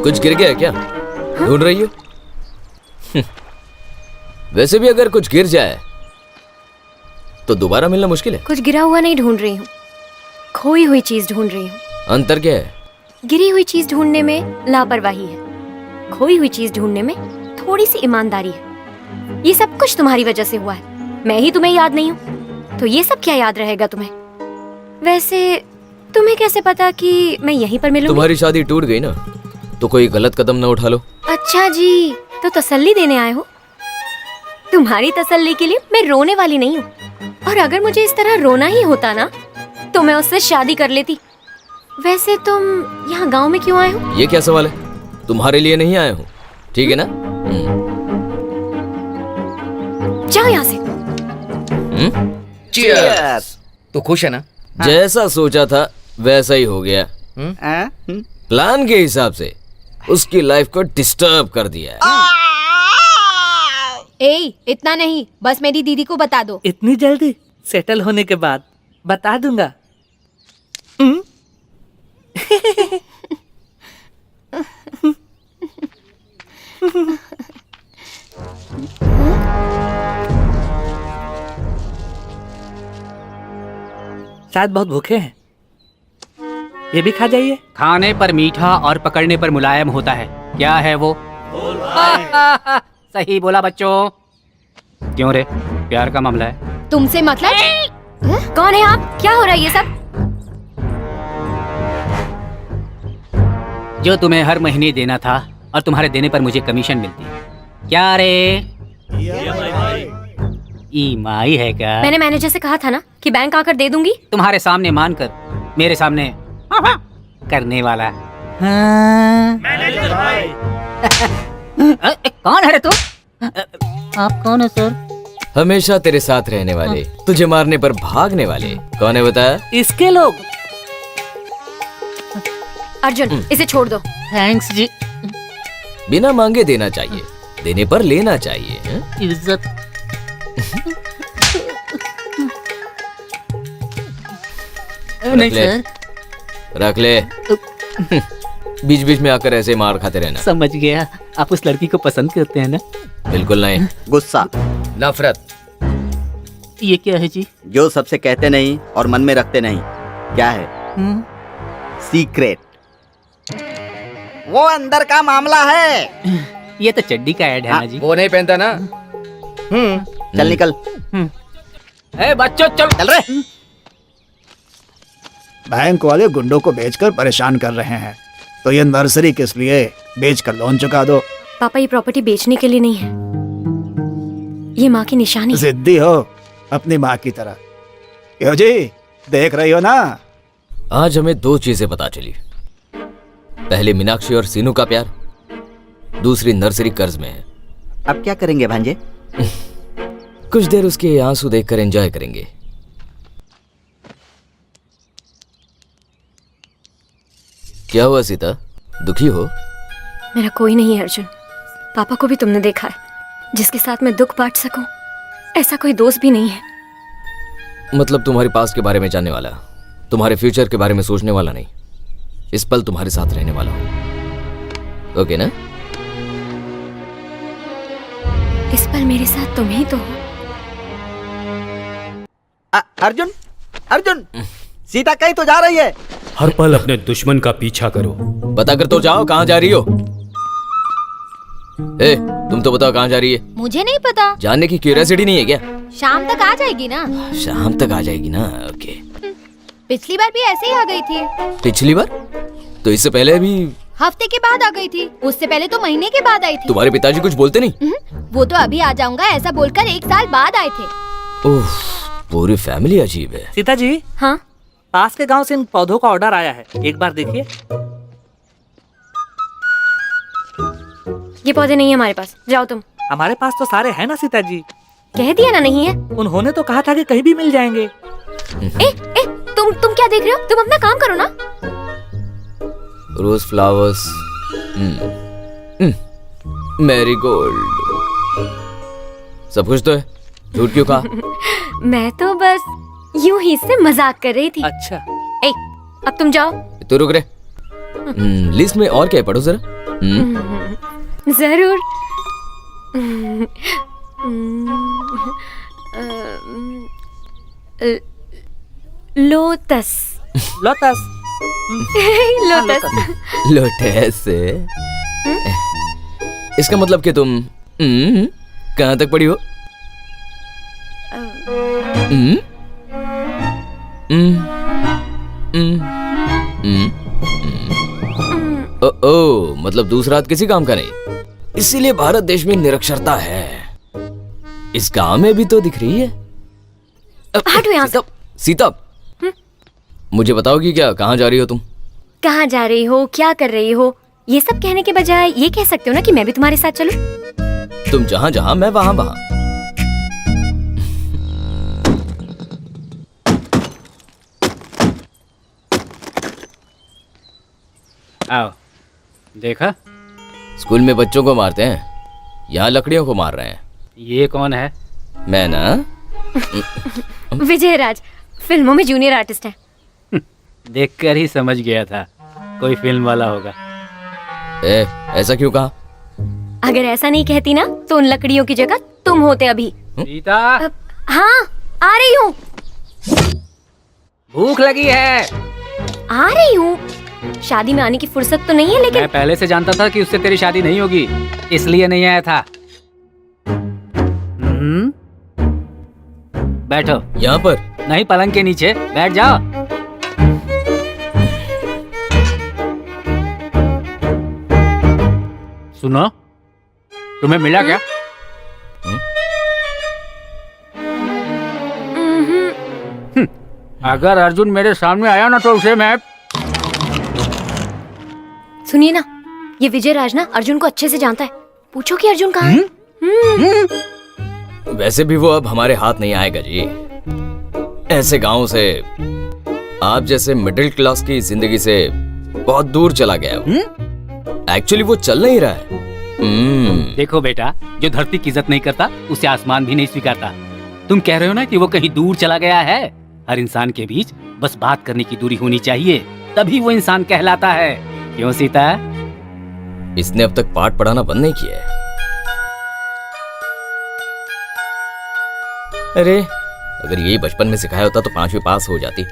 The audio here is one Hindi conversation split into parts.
कुछ गिर गया है क्या? ढूंढ रही हो? वैसे भी अगर कुछ गिर जाए तो दोबारा मिलना मुश्किल है। कुछ गिरा हुआ नहीं ढूंढ रही हूँ, खोई हुई चीज ढूंढ रही हूँ। अंतर क्या है? गिरी हुई चीज ढूंढने में लापरवाही है, खोई हुई चीज ढूंढने में थोड़ी सी ईमानदारी है। ये सब कुछ तुम्हारी वजह से हुआ है, मैं ही तुम्हें याद नहीं हूँ तो ये सब क्या याद रहेगा तुम्हें? वैसे तुम्हें कैसे पता कि मैं यहीं पर मिलूंगी? तुम्हारी शादी टूट गई ना, तो कोई गलत कदम न उठा लो। अच्छा जी, तो तसल्ली देने आए हो? तुम्हारी तसल्ली के लिए मैं रोने वाली नहीं हूँ, और अगर मुझे इस तरह रोना ही होता ना तो मैं उससे शादी कर लेती। वैसे तुम यहाँ गांव में क्यों आए हो? ये क्या सवाल है? तुम्हारे लिए नहीं आया हूँ, ठीक है ना? जाओ यहाँ से। चीयर्स। तू खुश है ना? जैसा सोचा था वैसा ही हो गया। प्लान के हिसाब से उसकी लाइफ को डिस्टर्ब कर दिया है। ए, इतना नहीं, बस मेरी दीदी को बता दो। इतनी जल्दी? सेटल होने के बाद बता दूंगा। शायद बहुत भूखे हैं, ये भी खा जाइए। खाने पर मीठा और पकड़ने पर मुलायम होता है। क्या है वो? सही बोला बच्चों। क्यों रे, प्यार का मामला है? तुमसे मतलब? कौन है आप? क्या हो रहा है ये सब? जो तुम्हें हर महीने देना था और तुम्हारे देने पर मुझे कमीशन मिलती। क्या रे? ईएमआई है क्या? मैंने मैनेजर से कहा था ना कि बैंक आकर दे दूंगी। तुम्हारे सामने मानकर मेरे सामने करने वाला। कौन है रे तू? आप कौन है सर? हमेशा तेरे साथ रहने वाले, तुझे मारने पर भागने वाले। कौन है बताया? इसके लोग। अर्जुन, इसे छोड़ दो। थैंक्स जी। बिना मांगे देना चाहिए, देने पर लेना चाहिए। इज्जत। नहीं सर। रख ले। बीच बीच में आकर ऐसे मार खाते रहना। समझ गया, आप उस लड़की को पसंद करते हैं ना? बिल्कुल नहीं। गुस्सा, नफरत। ये क्या है जी? जो सबसे कहते नहीं और मन में रखते नहीं। क्या है? सीक्रेट। वो अंदर का मामला है। ये तो चड्डी का ऐड है ना जी। वो नहीं पहनता ना। चल निकल। ए बच्चों चल चल रे। बैंक वाले गुंडों को बेचकर परेशान कर रहे हैं, तो ये नर्सरी किस लिए? बेचकर लोन चुका दो। पापा, ये प्रॉपर्टी बेचने के लिए नहीं है, ये माँ की निशानी है। जिद्दी हो अपनी माँ की तरह। क्यों जी, देख रही हो ना? आज हमें दो चीजें पता चली। पहले मीनाक्षी और सीनू का प्यार, दूसरी नर्सरी कर्ज में है। अब क्या करेंगे भांजे? कुछ देर उसके आंसू देखकर एंजॉय करेंगे। क्या हुआ सीता, दुखी हो? मेरा कोई नहीं है अर्जुन। पापा को भी तुमने देखा है, जिसके साथ मैं दुख बांट सकूं ऐसा कोई दोस्त भी नहीं है। मतलब तुम्हारे पास के बारे में जानने वाला, तुम्हारे फ्यूचर के बारे में सोचने वाला नहीं। इस पल तुम्हारे साथ रहने वाला हूं, ओके ना? इस पल मेरे साथ तुम ही तो हो। अर्जुन, अर्जुन, सीता कहीं तो जा रही है। हर पल अपने दुश्मन का पीछा करो। पता कर तो जाओ कहां जा रही हो। ए, तुम तो बताओ कहां जा रही है? मुझे नहीं पता। जानने की क्यूरियोसिटी नहीं है क्या? शाम तक आ जाएगी ना। शाम तक आ जाएगी ना, ओके। पिछली बार भी ऐसे ही आ गई थी। पिछली बार? तो इससे पहले भी? हफ्ते के बाद आ गई थी। उससे पहले तो महीने के बाद आई थी। तुम्हारे पिताजी कुछ बोलते नहीं? वो तो अभी आ जाऊंगा ऐसा बोलकर 1 साल बाद आए थे। ओह, पूरी फैमिली अजीब है। सीता जी। हाँ? पास के गांव से इन पौधों का ऑर्डर आया है, एक बार देखिए। ये पौधे नहीं है हमारे पास, जाओ तुम। हमारे पास तो सारे हैं ना सीता जी। कह दिया ना नहीं है। उन्होंने तो कहा था कि कहीं भी मिल जाएंगे। ए, तुम क्या देख रहे हो? तुम अपना काम करो ना। रोज फ्लावर्स, मैरीगोल्ड, सब कुछ तो है, झूठ क्यों कहा? मैं तो बस यूं ही से मजाक कर रही थी। अच्छा। ए, अब तुम जाओ। तू रुक रे। लिस्ट में और क्या है, पढ़ो जरा। जरूर। लोटस। लोटस। लोटस। लोटस। इसका मतलब कि तुम कहाँ तक पढ़ी हो? ओ, मतलब दूसरा हाथ किसी काम का नहीं, इसीलिए भारत देश में निरक्षरता है। इस गांव में भी तो दिख रही है। हटो यहाँ से। सीता, मुझे बताओगी क्या, कहाँ जा रही हो तुम? कहाँ जा रही हो, क्या कर रही हो, ये सब कहने के बजाय ये कह सकते हो ना कि मैं भी तुम्हारे साथ चलूं। तुम जहाँ जहाँ, मैं वहाँ वहाँ। आओ, देखा? स्कूल में बच्चों को मारते हैं, यहाँ लकड़ियों को मार रहे हैं। ये कौन है? मैं ना विजय राज, फिल्मों में जूनियर आर्टिस्ट है। देखकर ही समझ गया था कोई फिल्म वाला होगा। ऐसा क्यों कहा? अगर ऐसा नहीं कहती ना तो उन लकड़ियों की जगह तुम होते अभी। सीता, हाँ, आ रही हूँ। भूख लगी है। आ रही हूँ। शादी में आने की फुर्सत तो नहीं है, लेकिन मैं पहले से जानता था कि उससे तेरी शादी नहीं होगी, इसलिए नहीं आया था। बैठो। यहाँ पर नहीं, पलंग के नीचे बैठ जाओ। सुनो, तुम्हें मिला क्या? अगर अर्जुन मेरे सामने आया ना तो उसे मैं... सुनिए ना, ये विजय राज ना अर्जुन को अच्छे से जानता है। पूछो कि अर्जुन कहाँ है। वैसे भी वो अब हमारे हाथ नहीं आएगा जी। ऐसे गांव से, आप जैसे मिडिल क्लास की जिंदगी से बहुत दूर चला गया वो। एक्चुअली वो चल नहीं रहा है। देखो बेटा, जो धरती की इज्जत नहीं करता उसे आसमान भी नहीं स्वीकारता। तुम कह रहे हो ना कि वो कहीं दूर चला गया है। हर इंसान के बीच बस बात करने की दूरी होनी चाहिए, तभी वो इंसान कहलाता है। क्यों सीता? इसने अब तक पाठ पढ़ाना बंद नहीं किया है। अरे, अगर यही बचपन में सिखाया होता तो 5वीं पास हो जाती।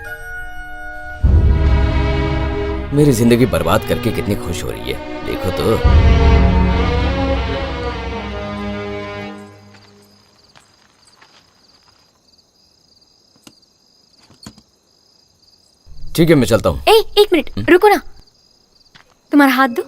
मेरी जिंदगी बर्बाद करके कितनी खुश हो रही है, देखो तो। ठीक है, मैं चलता हूँ। एक मिनट रुको ना, तुम्हारा हाथ दो।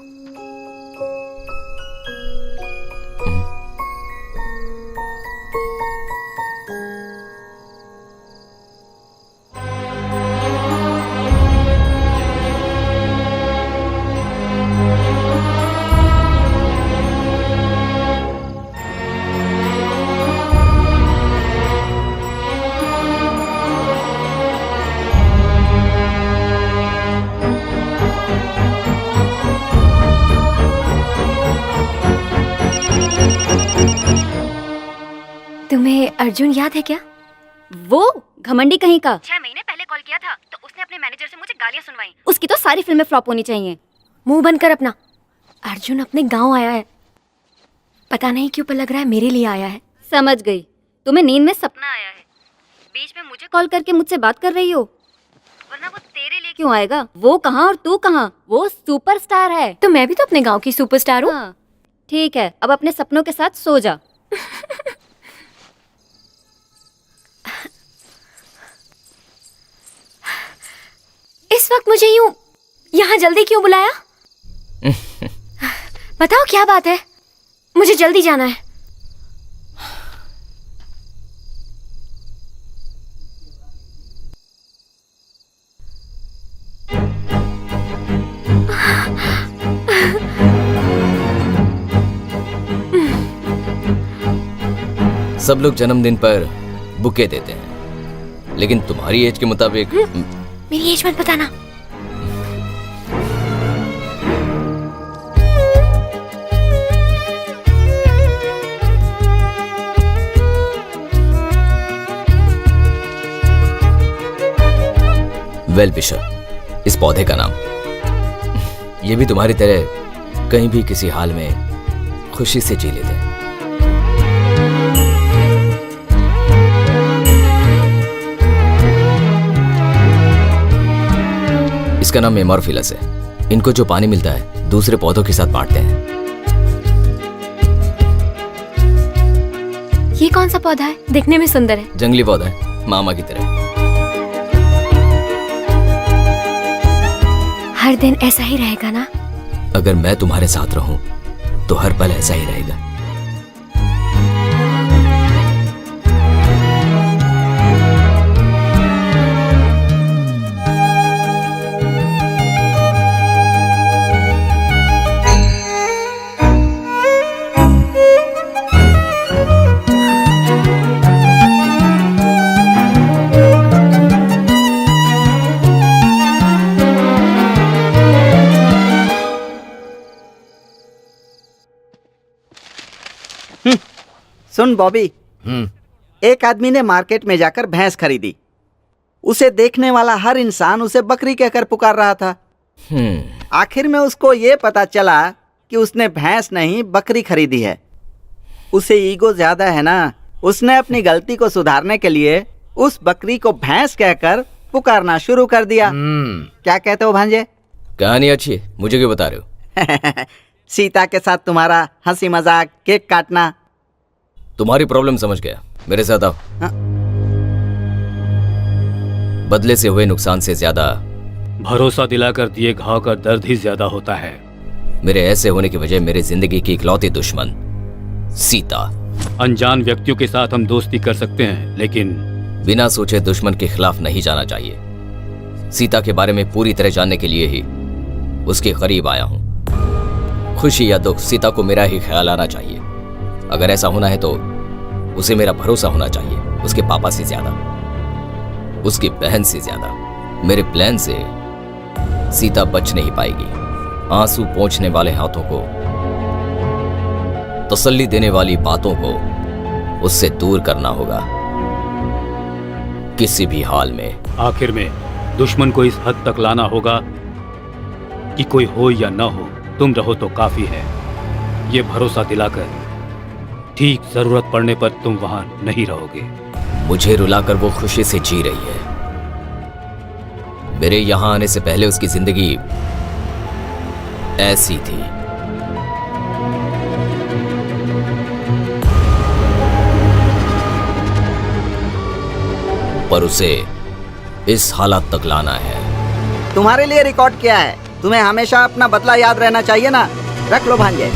तुम्हें अर्जुन याद है क्या? वो घमंडी कहीं का। 6 महीने पहले कॉल किया था तो उसने अपने मैनेजर से मुझे गालियां सुनवाई। उसकी तो सारी फिल्में फ्लॉप होनी चाहिए। मुंह बंद कर अपना। अर्जुन अपने गांव आया है। पता नहीं क्यों पर लग रहा है मेरे लिए आया है। समझ गई, तुम्हें नींद में सपना आया है। बीच में मुझे कॉल करके मुझसे बात कर रही हो, वरना वो तेरे लिए क्यों आएगा? वो कहाँ और तू कहाँ? वो सुपरस्टार है। तो मैं भी तो अपने गांव की सुपरस्टार हूँ। हाँ, ठीक है, अब अपने सपनों के साथ सो जा। इस वक्त मुझे यूं यहाँ जल्दी क्यों बुलाया? बताओ क्या बात है? मुझे जल्दी जाना है। सब लोग जन्मदिन पर बुके देते हैं, लेकिन तुम्हारी एज के मुताबिक मेरी एज मत बताना। वेल विशर, इस पौधे का नाम। ये भी तुम्हारी तरह कहीं भी किसी हाल में खुशी से जी लेते हैं। इसका नाम मेमोरफिलस है। इनको जो पानी मिलता है दूसरे पौधों के साथ बांटते हैं। ये कौन सा पौधा है? दिखने में सुंदर है। जंगली पौधा है, मामा की तरह। हर दिन ऐसा ही रहेगा ना? अगर मैं तुम्हारे साथ रहूं तो हर पल ऐसा ही रहेगा। सुन बॉबी, एक आदमी ने मार्केट में जाकर भैंस खरीदी। उसे देखने वाला हर इंसान उसे बकरी कहकर पुकार रहा था। आखिर में उसको ये पता चला कि उसने भैंस नहीं बकरी खरीदी है। उसे ईगो ज्यादा है ना, उसने अपनी गलती को सुधारने के लिए उस बकरी को भैंस कहकर पुकारना शुरू कर दिया। क्या कहते हो भांजे? कहानी अच्छी है, मुझे क्यों बता रहे हो? सीता के साथ तुम्हारा हंसी मजाक, केक काटना। तुम्हारी प्रॉब्लम समझ गया, मेरे साथ आओ। हाँ? बदले से हुए नुकसान से ज्यादा भरोसा दिलाकर दिए घाव का दर्द ही ज्यादा होता है। मेरे ऐसे होने की वजह मेरी जिंदगी की इकलौती दुश्मन सीता। अनजान व्यक्तियों के साथ हम दोस्ती कर सकते हैं, लेकिन बिना सोचे दुश्मन के खिलाफ नहीं जाना चाहिए। सीता के बारे में पूरी तरह जानने के लिए ही उसके करीब आया हूं। खुशी या दुख, सीता को मेरा ही ख्याल आना चाहिए। अगर ऐसा होना है तो उसे मेरा भरोसा होना चाहिए, उसके पापा से ज्यादा, उसकी बहन से ज्यादा। मेरे प्लान से सीता बच नहीं पाएगी। आंसू पोंछने वाले हाथों को, तसल्ली देने वाली बातों को उससे दूर करना होगा किसी भी हाल में। आखिर में दुश्मन को इस हद तक लाना होगा कि कोई हो या ना हो, तुम रहो तो काफी है। ये भरोसा दिलाकर ठीक जरूरत पड़ने पर तुम वहां नहीं रहोगे। मुझे रुलाकर वो खुशी से जी रही है। मेरे यहां आने से पहले उसकी जिंदगी ऐसी थी। पर उसे इस हालत तक लाना है। तुम्हारे लिए रिकॉर्ड किया है। तुम्हें हमेशा अपना बदला याद रहना चाहिए ना। रख लो भांजे।